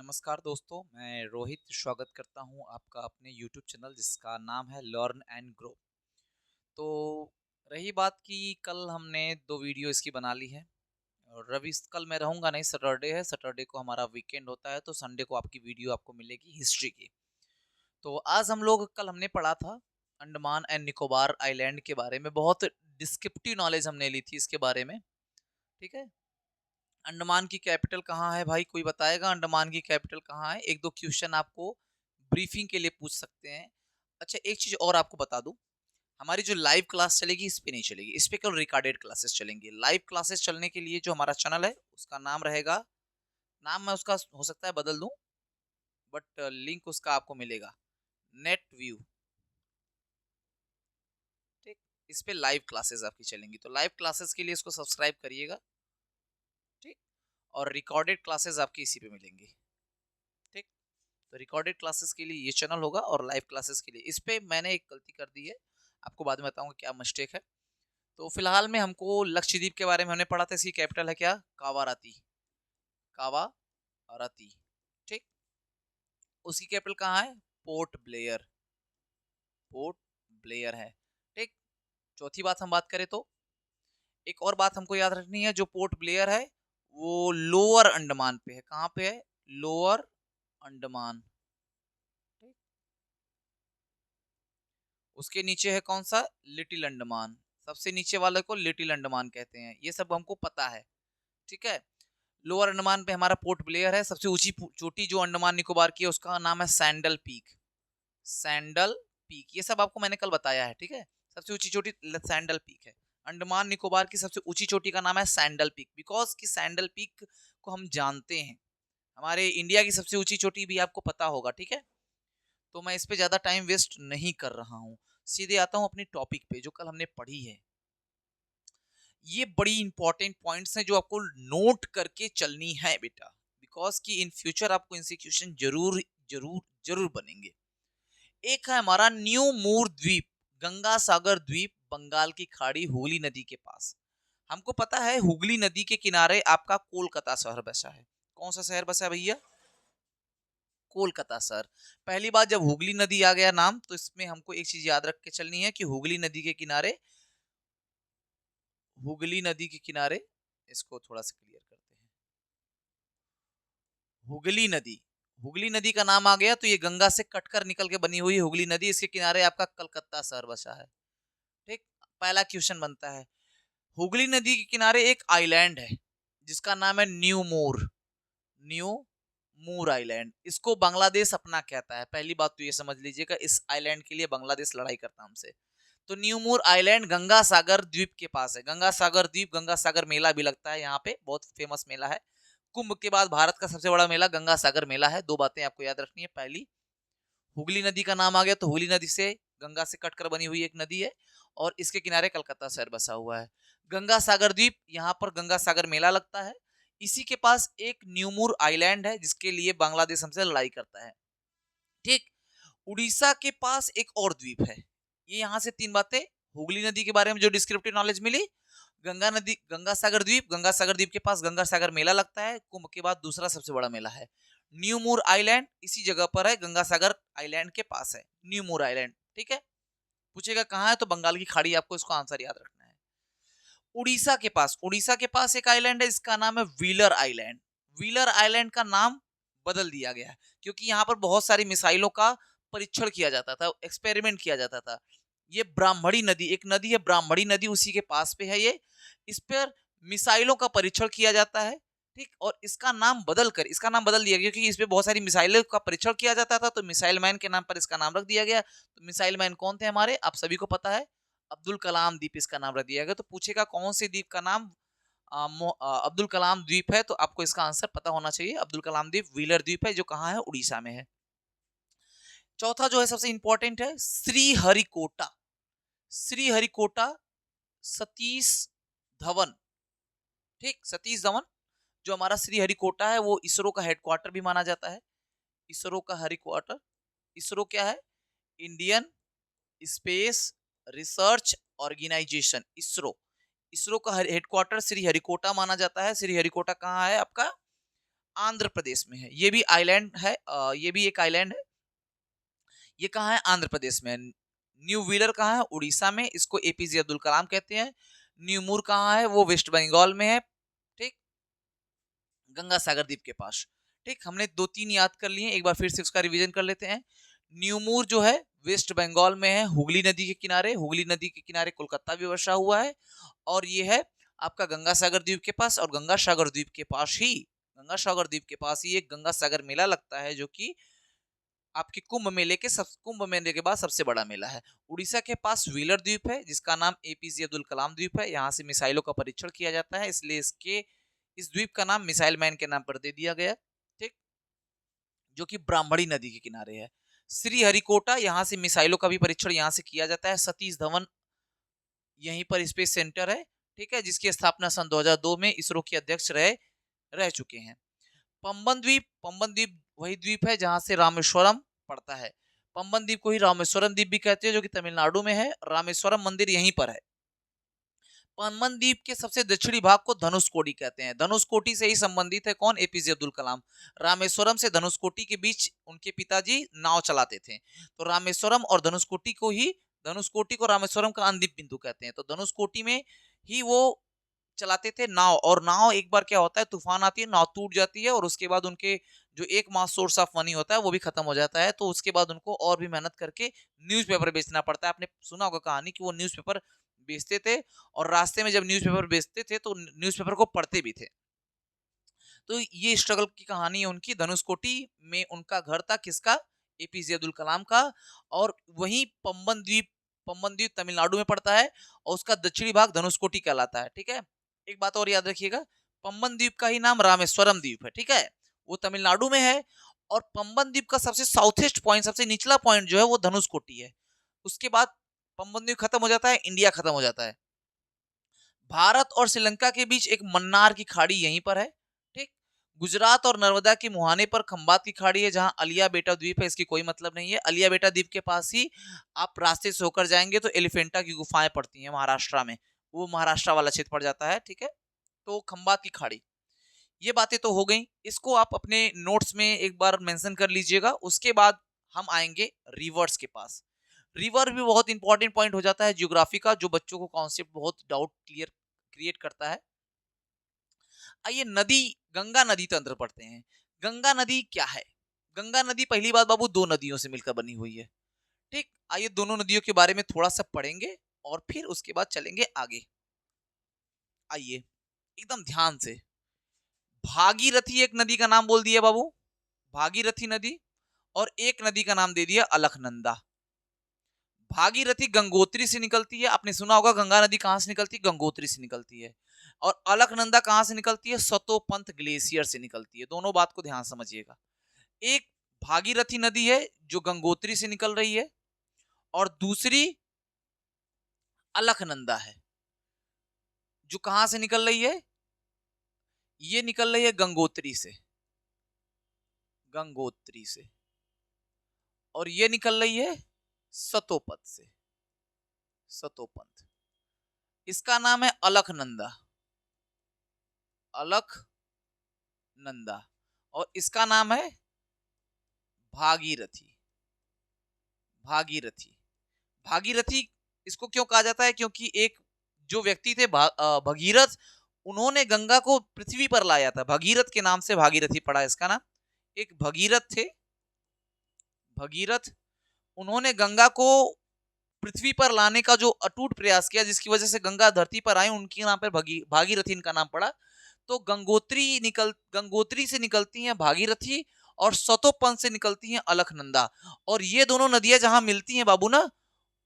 नमस्कार दोस्तों, मैं रोहित स्वागत करता हूं आपका अपने YouTube चैनल जिसका नाम है लर्न एंड ग्रो। तो रही बात कि कल हमने 2 वीडियो इसकी बना ली है और कल मैं रहूंगा नहीं, सैटरडे है, सैटरडे को हमारा वीकेंड होता है तो संडे को आपकी वीडियो आपको मिलेगी हिस्ट्री की। तो आज कल हमने पढ़ा था अंडमान एंड निकोबार आइलैंड के बारे में, बहुत डिस्क्रिप्टिव नॉलेज हमने ली थी इसके बारे में। ठीक है। अंडमान की कैपिटल कहाँ है भाई, कोई बताएगा अंडमान की कैपिटल कहाँ है? एक दो क्वेश्चन आपको ब्रीफिंग के लिए पूछ सकते हैं। अच्छा, एक चीज और आपको बता दूं, हमारी जो लाइव क्लास चलेगी इस पे नहीं चलेगी, इस पे केवल रिकॉर्डेड क्लासेस चलेंगी। लाइव क्लासेस चलने के लिए जो हमारा चैनल है उसका नाम रहेगा, नाम मैं उसका हो सकता है बदल दूं, बट लिंक उसका आपको मिलेगा, नेट व्यू। ठीक। इस पे लाइव क्लासेस आपकी चलेंगी, तो लाइव क्लासेस के लिए इसको सब्सक्राइब करिएगा। ठीक। और रिकॉर्डेड क्लासेस आपकी इसी पे मिलेंगी। ठीक। तो रिकॉर्डेड क्लासेस के लिए ये चैनल होगा और लाइव क्लासेस के लिए इस पे मैंने एक गलती कर दी है, आपको बाद में बताऊंगा क्या मिस्टेक है। तो फिलहाल में हमको लक्षद्वीप के बारे में हमने पढ़ा था, इसकी कैपिटल है क्या? कावाराती। कावाराती। ठीक। उसकी कैपिटल कहाँ है? Port Blair. पोर्ट ब्लेयर है। ठीक। चौथी बात हम बात करें तो एक और बात हमको याद रखनी है, जो पोर्ट ब्लेयर है वो लोअर अंडमान पे है। कहाँ पे है? लोअर अंडमान। उसके नीचे है कौन सा? लिटिल अंडमान। सबसे नीचे वाले को लिटिल अंडमान कहते हैं, ये सब हमको पता है। ठीक है। लोअर अंडमान पे हमारा पोर्ट ब्लेयर है। सबसे ऊंची चोटी जो अंडमान निकोबार की है उसका नाम है सैंडल पीक। सैंडल पीक, ये सब आपको मैंने कल बताया है। ठीक है। सबसे ऊंची चोटी सैंडल पीक है। अंडमान निकोबार की सबसे ऊंची चोटी का नाम है सैंडल पीक, बिकॉज की सैंडल पीक को हम जानते हैं। हमारे इंडिया की सबसे ऊंची चोटी भी आपको पता होगा। ठीक है। तो मैं इस पे ज्यादा टाइम वेस्ट नहीं कर रहा हूँ, सीधे आता हूँ अपनी टॉपिक पे जो कल हमने पढ़ी है। ये बड़ी इंपॉर्टेंट पॉइंट्स हैं जो आपको नोट करके चलनी है बेटा, बिकॉज कि इन फ्यूचर आपको इनसे क्वेश्चन जरूर जरूर जरूर बनेंगे। एक है हमारा न्यू मूर द्वीप, गंगा सागर द्वीप, बंगाल की खाड़ी, हुगली नदी के पास। हमको पता है हुगली नदी के किनारे आपका कोलकाता शहर बसा है। कौन सा शहर बसा है भैया? कोलकाता शहर। पहली बात, जब हुगली नदी आ गया नाम, तो इसमें हमको एक चीज याद रख के चलनी है कि हुगली नदी के किनारे, हुगली नदी के किनारे, इसको थोड़ा सा क्लियर करते हैं। हुगली नदी, हुगली नदी का नाम आ गया तो ये गंगा से कटकर निकल के बनी हुई हुगली नदी, इसके किनारे आपका कलकत्ता शहर बसा है। ठीक। पहला क्वेश्चन बनता है, हुगली नदी के किनारे एक आइलैंड है जिसका नाम है न्यू मूर। न्यू मूर आइलैंड, इसको बांग्लादेश अपना कहता है। पहली बात तो ये समझ लीजिएगा, इस आइलैंड के लिए बांग्लादेश लड़ाई करता हमसे। तो न्यू मूर आइलैंड गंगा सागर द्वीप के पास है। गंगा सागर द्वीप, गंगा सागर मेला भी लगता है यहाँ पे, बहुत फेमस मेला है। कुंभ के बाद भारत का सबसे बड़ा मेला गंगा सागर मेला है। दो बातें आपको याद रखनी है, पहली, हुगली नदी का नाम आ गया तो हुगली नदी से, गंगा से कटकर बनी हुई एक नदी है और इसके किनारे कलकत्ता शहर बसा हुआ है। गंगा सागर द्वीप, यहाँ पर गंगा सागर मेला लगता है। इसी के पास एक न्यूमूर आइलैंड है जिसके लिए बांग्लादेश हमसे लड़ाई करता है। ठीक। उड़ीसा के पास एक और द्वीप है। ये यहाँ से तीन बातें, हुगली नदी के बारे में जो डिस्क्रिप्टिव नॉलेज मिली, गंगा नदी, गंगा सागर द्वीप, गंगा सागर द्वीप के पास गंगा सागर मेला लगता है, कुंभ के बाद दूसरा सबसे बड़ा मेला है। न्यू मूर आइलैंड इसी जगह पर है, गंगा सागर आइलैंड के पास है न्यू मूर आइलैंड। ठीक है। पूछेगा कहाँ है, तो बंगाल की खाड़ी, आपको इसको आंसर याद रखना है। उड़ीसा के पास, उड़ीसा के पास एक आइलैंड है, इसका नाम है व्हीलर आइलैंड। व्हीलर आइलैंड का नाम बदल दिया गया है क्योंकि यहाँ पर बहुत सारी मिसाइलों का परीक्षण किया जाता था, एक्सपेरिमेंट किया जाता था। ये ब्राह्मणी नदी, एक नदी है ब्राह्मणी नदी, उसी के पास पे है ये। इस पर मिसाइलों का परीक्षण किया जाता है। ठीक। और इसका नाम बदल कर, इसका नाम बदल दिया गया क्योंकि इस पे बहुत सारी मिसाइलों का परीक्षण किया जाता था, तो मिसाइल मैन के नाम पर इसका नाम रख दिया गया। तो मिसाइल मैन कौन थे हमारे, आप सभी को पता है, अब्दुल कलाम द्वीप इसका नाम रख दिया गया। तो पूछेगा कौन से द्वीप का नाम अब्दुल कलाम द्वीप है, तो आपको इसका आंसर पता होना चाहिए। अब्दुल कलाम द्वीप व्हीलर द्वीप है जो कहाँ है, उड़ीसा में है। चौथा जो है सबसे इंपॉर्टेंट है श्रीहरिकोटा। श्रीहरिकोटा, सतीश धवन। ठीक। सतीश धवन जो हमारा श्रीहरिकोटा है वो इसरो का हेडक्वार्टर भी माना जाता है। इसरो का हेडक्वार्टर, इसरो क्या है? Indian space research organisation, ISRO. ISRO का हेडक्वार्टर श्रीहरिकोटा माना जाता है। श्रीहरिकोटा कहाँ है आपका? आंध्र प्रदेश में है। ये भी आइलैंड है, ये भी एक आइलैंड है। ये कहाँ है? आंध्र प्रदेश में है। न्यू व्हीलर कहाँ है? उड़ीसा में, इसको एपीजे अब्दुल कलाम कहते हैं। न्यूमूर कहाँ है? वो वेस्ट बंगाल में है। ठीक, गंगा सागर द्वीप के पास। ठीक, हमने 2-3 याद कर लिए, एक बार फिर से उसका रिवीजन कर लेते हैं। न्यूमूर जो है वेस्ट बंगाल में है, हुगली नदी के किनारे। हुगली नदी के किनारे कोलकाता भी बसा हुआ है, और ये है आपका गंगा सागर द्वीप के पास। और गंगा सागर द्वीप के पास ही, गंगा सागर द्वीप के पास ही एक गंगा सागर मेला लगता है, जो कि आपके कुंभ मेले के बाद सबसे बड़ा मेला है। उड़ीसा के पास व्हीलर द्वीप है, जिसका नाम एपीजे अब्दुल कलाम द्वीप है। यहाँ से मिसाइलों का परीक्षण किया जाता है, इसलिए इस द्वीप का नाम मिसाइल मैन के नाम पर दे दिया गया। ठीक, जो कि ब्राह्मणी नदी के किनारे है। श्रीहरिकोटा, यहाँ से मिसाइलों का भी परीक्षण यहाँ से किया जाता है। सतीश धवन यहीं पर स्पेस सेंटर है, ठीक है, जिसकी स्थापना सन 2002 में इसरो के अध्यक्ष रह चुके हैं। पंबन द्वीप वही द्वीप है जहां से रामेश्वरम पड़ता है। पंबन द्वीप को ही रामेश्वरम द्वीप भी कहते हैं, जो कि तमिलनाडु में है। रामेश्वरम मंदिर यहीं पर है। पंबन द्वीप के सबसे दक्षिणी भाग को धनुषकोडी कहते हैं। धनुषकोटी से ही संबंधित है कौन? एपीजे अब्दुल कलाम। रामेश्वरम से धनुषकोटी के बीच उनके पिताजी नाव चलाते थे, तो रामेश्वरम और धनुषकोटी को रामेश्वरम का अंतिम बिंदु कहते हैं। तो धनुषकोटी में ही वो चलाते थे नाव, और नाव एक बार क्या होता है, तूफान आती है, नाव टूट जाती है, और उसके बाद उनके जो एक मास सोर्स ऑफ मनी होता है वो भी खत्म हो जाता है। तो उसके बाद उनको और भी मेहनत करके न्यूज़पेपर बेचना पड़ता है। आपने सुना होगा कहानी कि वो न्यूज़पेपर बेचते थे, और रास्ते में जब न्यूज़पेपर बेचते थे तो न्यूज़पेपर को पढ़ते भी थे। तो ये स्ट्रगल की कहानी है उनकी। धनुषकोटी में उनका घर था, किसका? एपीजे अब्दुल कलाम का। और वहीं पंबन द्वीप तमिलनाडु में पड़ता है, और उसका दक्षिणी भाग धनुषकोटी कहलाता है। ठीक है, एक बात और याद रखिएगा, पंबन द्वीप का ही नाम रामेश्वरम द्वीप है। ठीक है, वो तमिलनाडु में है, और पंबन द्वीप का सबसे साउथेस्ट पॉइंट, सबसे निचला पॉइंट जो है वो धनुषकोटी है। उसके बाद पंबन द्वीप खत्म हो जाता है, इंडिया खत्म हो जाता है। भारत और श्रीलंका के बीच एक मन्नार की खाड़ी यहीं पर है। ठीक, गुजरात और नर्मदा के मुहाने पर खंबात की खाड़ी है, जहां अलिया बेटा द्वीप है। इसकी कोई मतलब नहीं है। अलिया बेटा द्वीप के पास ही आप रास्ते से होकर जाएंगे तो एलिफेंटा की गुफाएं पड़ती हैं महाराष्ट्र में, वो महाराष्ट्र वाला क्षेत्र पड़ जाता है। ठीक है, तो खंबात की खाड़ी, ये बातें तो हो गई, इसको आप अपने नोट्स में एक बार मेंशन कर लीजिएगा। उसके बाद हम आएंगे रिवर्स के पास। रिवर भी बहुत इंपॉर्टेंट पॉइंट हो जाता है ज्योग्राफी का, जो बच्चों को कॉन्सेप्ट बहुत डाउट क्रिएट करता है। आइए गंगा नदी तंत्र पढ़ते हैं। गंगा नदी क्या है? गंगा नदी पहली बात बाबू दो नदियों से मिलकर बनी हुई है। ठीक, आइए दोनों नदियों के बारे में थोड़ा सा पढ़ेंगे, और फिर उसके बाद चलेंगे आगे। आइए एकदम ध्यान से। भागीरथी एक नदी का नाम बोल दिया बाबू, भागीरथी नदी। और एक नदी का नाम दे दिया अलकनंदा। भागीरथी गंगोत्री से निकलती है, आपने सुना होगा गंगा नदी कहां से निकलती है? गंगोत्री से निकलती है। और अलकनंदा कहां से निकलती है? सतोपंथ ग्लेशियर से निकलती है। दोनों बात को ध्यान समझिएगा। एक भागीरथी नदी है जो गंगोत्री से निकल रही है, और दूसरी अलकनंदा है जो कहां से निकल रही है? ये निकल रही है गंगोत्री से, गंगोत्री से। और ये निकल रही है सतोपंथ से, सतोपंथ। इसका नाम है अलकनंदा, अलकनंदा। और इसका नाम है भागीरथी, भागीरथी। भागीरथी इसको क्यों कहा जाता है? क्योंकि एक जो व्यक्ति थे भगीरथ, उन्होंने गंगा को पृथ्वी पर लाया था। भगीरथ के नाम से भागीरथी पड़ा इसका नाम। एक भगीरथ थे, भगीरथ, उन्होंने गंगा को पृथ्वी पर लाने का जो अटूट प्रयास किया, जिसकी वजह से गंगा धरती पर आई, उनके नाम पर भागीरथी इनका नाम पड़ा। तो गंगोत्री से निकलती हैं भागीरथी, और सतोपंथ से निकलती हैं अलकनंदा। और ये दोनों नदियां जहां मिलती हैं बाबू ना,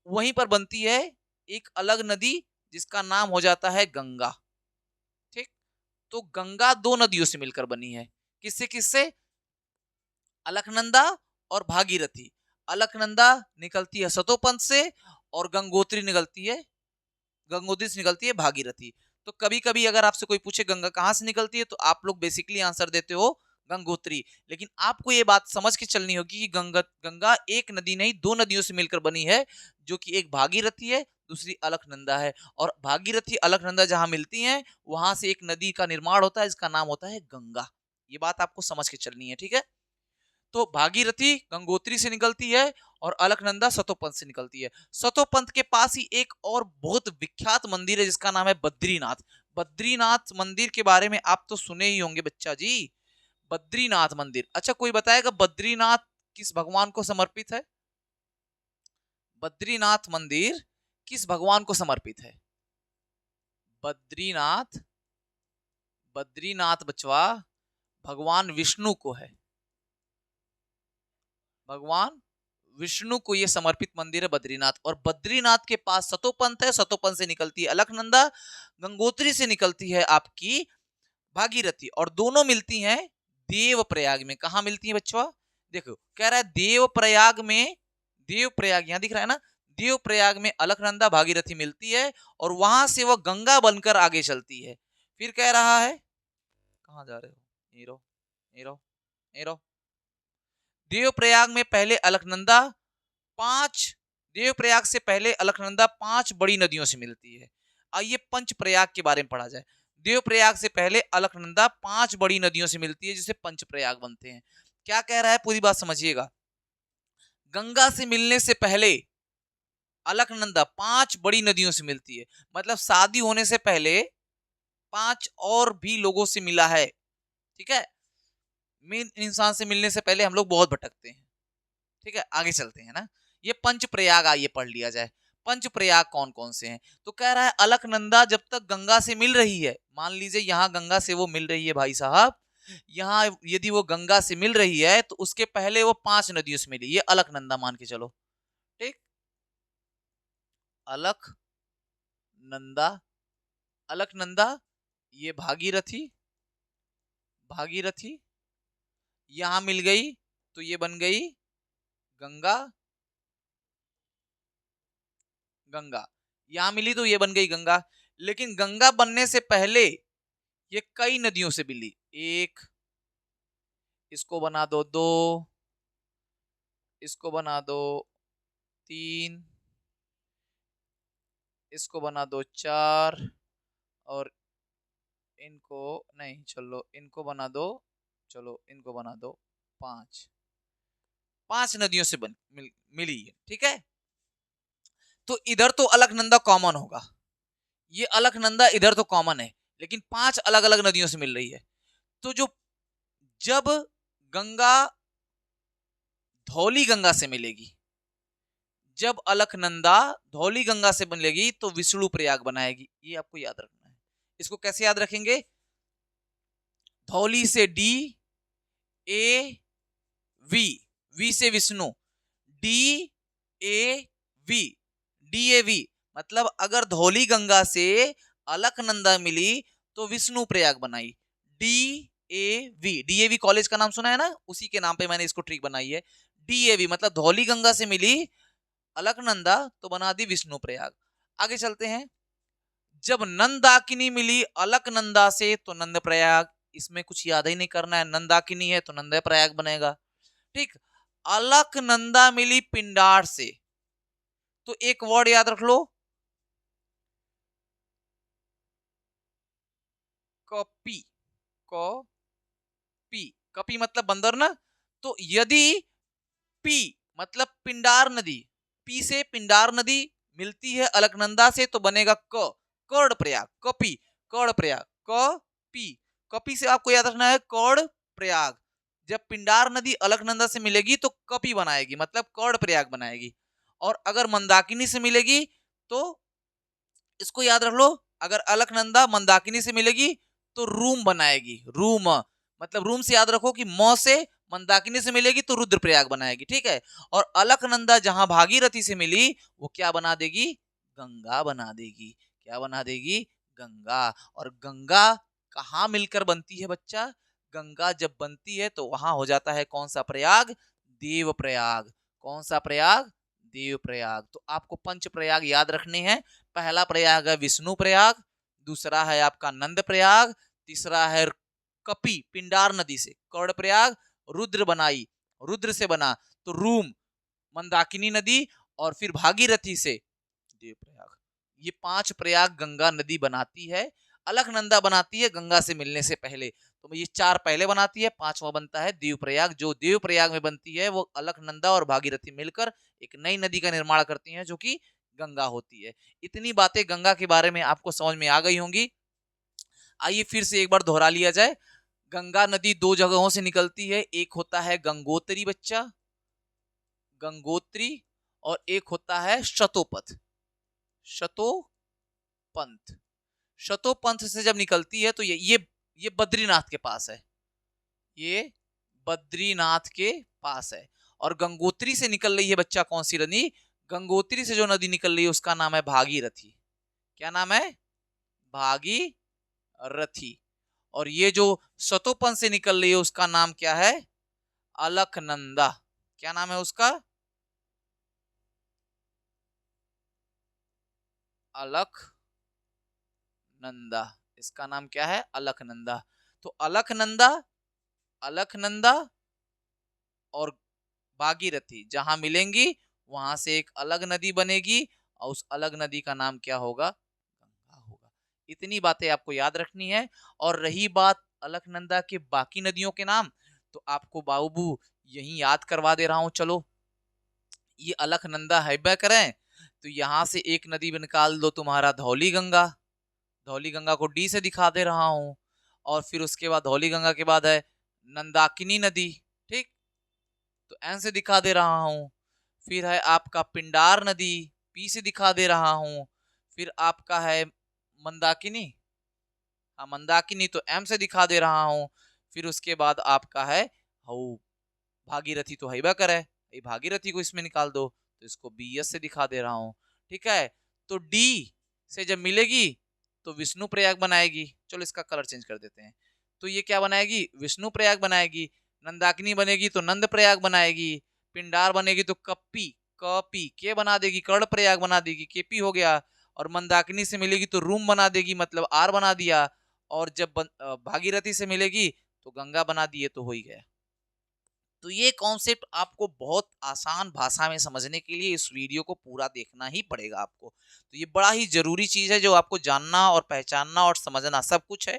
वहीं पर बनती है एक अलग नदी, जिसका नाम हो जाता है गंगा। ठीक, तो गंगा दो नदियों से मिलकर बनी है। किससे किससे? अलकनंदा और भागीरथी। अलकनंदा निकलती है सतोपंथ से, और गंगोत्री से निकलती है भागीरथी। तो कभी कभी अगर आपसे कोई पूछे गंगा कहां से निकलती है, तो आप लोग बेसिकली आंसर देते हो गंगोत्री। लेकिन आपको ये बात समझ के चलनी होगी कि गंगा एक नदी नहीं, दो नदियों से मिलकर बनी है, जो कि एक भागीरथी है, दूसरी अलकनंदा है। और भागीरथी अलकनंदा जहां मिलती हैं, वहां से एक नदी का निर्माण होता है, जिसका नाम होता है गंगा। ये बात आपको समझ के चलनी है, ठीक है। तो भागीरथी गंगोत्री से निकलती है और अलकनंदा सतोपंथ से निकलती है। सतोपंथ के पास ही एक और बहुत विख्यात मंदिर है जिसका नाम है बद्रीनाथ। बद्रीनाथ मंदिर के बारे में आप तो सुने ही होंगे बच्चा जी। बद्रीनाथ मंदिर, अच्छा कोई बताएगा बद्रीनाथ किस भगवान को समर्पित है? बद्रीनाथ मंदिर किस भगवान को समर्पित है? बद्रीनाथ, बद्रीनाथ बचवा भगवान विष्णु को है। भगवान विष्णु को यह समर्पित मंदिर है बद्रीनाथ। और बद्रीनाथ के पास सतोपंथ है, सतोपंथ से निकलती है अलकनंदा, गंगोत्री से निकलती है आपकी भागीरथी, और दोनों मिलती हैं देवप्रयाग में। कहा मिलती है बच्चों? देखो कह रहा है देवप्रयाग में, देवप्रयाग यहां दिख रहा है ना, देवप्रयाग में अलकनंदा भागीरथी मिलती है और वहां से वह गंगा बनकर आगे चलती है। फिर कह रहा है, कहां जा रहे हो? हीरो हीरो हीरो देवप्रयाग में पहले अलकनंदा पांच, देवप्रयाग से पहले अलकनंदा 5 बड़ी नदियों से मिलती है। आइए पंचप्रयाग के बारे में पढ़ा जाए। देवप्रयाग से पहले अलकनंदा 5 बड़ी नदियों से मिलती है जिसे पंचप्रयाग बनते हैं। क्या कह रहा है पूरी बात समझिएगा। गंगा से मिलने से पहले अलकनंदा 5 बड़ी नदियों से मिलती है, मतलब शादी होने से पहले 5 और भी लोगों से मिला है, ठीक है। मेन इंसान से मिलने से पहले हम लोग बहुत भटकते हैं, ठीक है। आगे चलते हैं ना, ये पंचप्रयाग आइए पढ़ लिया जाए। पंचप्रयाग कौन कौन से हैं? तो कह रहा है अलकनंदा जब तक गंगा से मिल रही है, मान लीजिए यहां गंगा से वो मिल रही है भाई साहब, यहां यदि वो गंगा से मिल रही है तो उसके पहले वो 5 नदियों से मिली, ये अलकनंदा मान के चलो, ठीक। अलकनंदा, अलकनंदा ये भागीरथी, भागीरथी यहां मिल गई तो ये बन गई गंगा, गंगा यहां मिली तो ये बन गई गंगा। लेकिन गंगा बनने से पहले ये कई नदियों से मिली, एक, इसको बना दो 2, इसको बना दो 3, इसको बना दो 4, और इनको नहीं, चलो इनको बना दो, चलो इनको बना दो 5। 5 नदियों से मिली है, ठीक है। तो इधर तो अलकनंदा कॉमन होगा, ये अलकनंदा इधर तो कॉमन है, लेकिन 5 अलग अलग नदियों से मिल रही है। तो जो जब गंगा धौली गंगा से मिलेगी, जब अलकनंदा धौली गंगा से मिलेगी तो विष्णु प्रयाग बनाएगी, ये आपको याद रखना है। इसको कैसे याद रखेंगे? धौली से डी ए वी, वी से Vishnu, D A V, D A V, मतलब अगर धौली गंगा से अलकनंदा मिली तो विष्णु प्रयाग बनाई, D A V. DAV college का नाम सुना है ना, उसी के नाम पे मैंने इसको ट्रिक बनाई है। डीएवी मतलब धौली गंगा से मिली अलकनंदा तो बना दी विष्णु प्रयाग। आगे चलते हैं, जब नंदाकिनी मिली अलकनंदा से तो नंद प्रयाग, इसमें कुछ याद ही नहीं करना है, नंदाकिनी है तो नंद प्रयाग बनेगा, ठीक। अलकनंदा मिली पिंडार से तो एक वर्ड याद रख लो, कपी, कपी, कपी मतलब बंदर ना। तो यदि पी मतलब पिंडार नदी, पी से पिंडार नदी मिलती है अलकनंदा से तो बनेगा कर्ण प्रयाग, कपी, कर्ण प्रयाग, कपी, कपी से आपको याद रखना है कर्ण प्रयाग। जब पिंडार नदी अलकनंदा से मिलेगी तो कपी बनाएगी, मतलब कर्ण प्रयाग बनाएगी। और अगर मंदाकिनी से मिलेगी तो इसको याद रख लो, अगर अलकनंदा मंदाकिनी से मिलेगी तो रूम बनाएगी, रूम, मतलब रूम से याद रखो कि मौ से मंदाकिनी से मिलेगी तो रुद्रप्रयाग बनाएगी, ठीक है। और अलकनंदा जहां भागीरथी से मिली वो क्या बना देगी? गंगा बना देगी। क्या बना देगी? गंगा। और गंगा कहां मिलकर बनती है बच्चा? गंगा जब बनती है तो वहां हो जाता है कौन सा प्रयाग? देव प्रयाग। कौन सा प्रयाग? देव प्रयाग। तो आपको पंच प्रयाग याद रखने हैं। पहला प्रयाग है विष्णु प्रयाग, दूसरा है आपका नंद प्रयाग, तीसरा है कपी पिंडार नदी से कर्ण प्रयाग, रुद्र बनाई, रुद्र से बना तो रूम मंदाकिनी नदी, और फिर भागीरथी से देव प्रयाग। ये 5 प्रयाग गंगा नदी बनाती है। अलकनंदा बनाती है गंगा से मिलने से पहले। तो ये 4 पहले बनाती है, 5वां बनता है देवप्रयाग। जो देवप्रयाग में बनती है वो अलकनंदा और भागीरथी मिलकर एक नई नदी का निर्माण करती हैं जो कि गंगा होती है। इतनी बातें गंगा के बारे में आपको समझ में आ गई होंगी। आइए फिर से एक बार दोहरा लिया जाए। गंगा नदी 2 जगहों से निकलती है, एक होता है गंगोत्री बच्चा, गंगोत्री, और एक होता है शतोपथ, शतोपंथ। शतोपंथ से जब निकलती है तो ये बद्रीनाथ के पास है, ये बद्रीनाथ के पास है। और गंगोत्री से निकल रही है बच्चा कौन सी नदी? गंगोत्री से जो नदी निकल रही है उसका नाम है भागीरथी। क्या नाम है? भागीरथी। और ये जो शतोपंथ से निकल रही है उसका नाम क्या है? अलकनंदा। क्या नाम है उसका? अलकनंदा। इसका नाम क्या है? अलकनंदा। तो अलकनंदा, अलकनंदा और भागीरथी जहां मिलेंगी वहां से एक अलग नदी बनेगी और उस अलग नदी का नाम क्या होगा? गंगा होगा। इतनी बातें आपको याद रखनी है। और रही बात अलकनंदा के बाकी नदियों के नाम, तो आपको बाबू यही याद करवा दे रहा हूं। चलो, ये अलकनंदा है करें तो यहां से एक नदी निकाल दो तुम्हारा धौली गंगा। धौली गंगा को डी से दिखा दे रहा हूं। और फिर उसके बाद धौली गंगा के बाद है नंदाकिनी नदी, ठीक, तो एन से दिखा दे रहा हूं। फिर है आपका पिंडार नदी, पी से दिखा दे रहा हूं। फिर आपका है मंदाकिनी, हाँ मंदाकिनी, तो एम से दिखा दे रहा हूं। फिर उसके बाद आपका है भागीरथी, तो है करे, ये भागीरथी को इसमें निकाल दो तो इसको बी एस से दिखा दे रहा हूं। ठीक है, तो डी से जब मिलेगी तो विष्णु प्रयाग बनाएगी। चलो इसका कलर चेंज कर देते हैं। तो ये क्या बनाएगी? विष्णु प्रयाग बनाएगी। नंदाकिनी बनेगी तो नंद प्रयाग बनाएगी। पिंडार बनेगी तो कप्पी, कपी के बना देगी, कर्ण प्रयाग बना देगी, केपी हो गया। और मंदाकिनी से मिलेगी तो रूम बना देगी, मतलब आर बना दिया। और जब भागीरथी से मिलेगी तो गंगा बना दिए, तो हो ही गया। तो ये कॉन्सेप्ट आपको बहुत आसान भाषा में समझने के लिए इस वीडियो को पूरा देखना ही पड़ेगा आपको। तो ये बड़ा ही जरूरी चीज है जो आपको जानना और पहचानना और समझना सब कुछ है।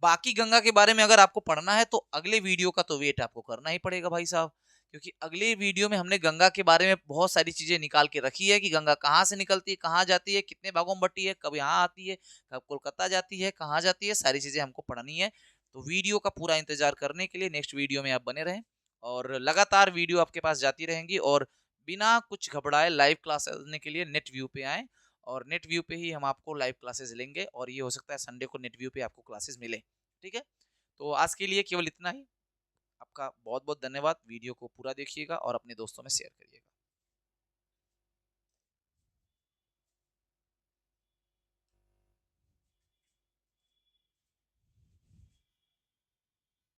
बाकी गंगा के बारे में अगर आपको पढ़ना है तो अगले वीडियो का तो वेट आपको करना ही पड़ेगा भाई साहब, क्योंकि अगले वीडियो में हमने गंगा के बारे में बहुत सारी चीजें निकाल के रखी है कि गंगा कहाँ से निकलती है, कहाँ जाती है, कितने भागों में बटी है, कब यहाँ आती है, कब कोलकाता जाती है, कहाँ जाती है, सारी चीजें हमको पढ़नी है। तो वीडियो का पूरा इंतजार करने के लिए नेक्स्ट वीडियो में आप बने रहें और लगातार वीडियो आपके पास जाती रहेंगी। और बिना कुछ घबराए लाइव क्लासेस लेने के लिए नेट व्यू पे आएँ, और नेट व्यू पे ही हम आपको लाइव क्लासेस लेंगे, और ये हो सकता है संडे को नेट व्यू पे आपको क्लासेस मिले। ठीक है, तो आज के लिए केवल इतना ही। आपका बहुत बहुत धन्यवाद। वीडियो को पूरा देखिएगा और अपने दोस्तों में शेयर करिएगा।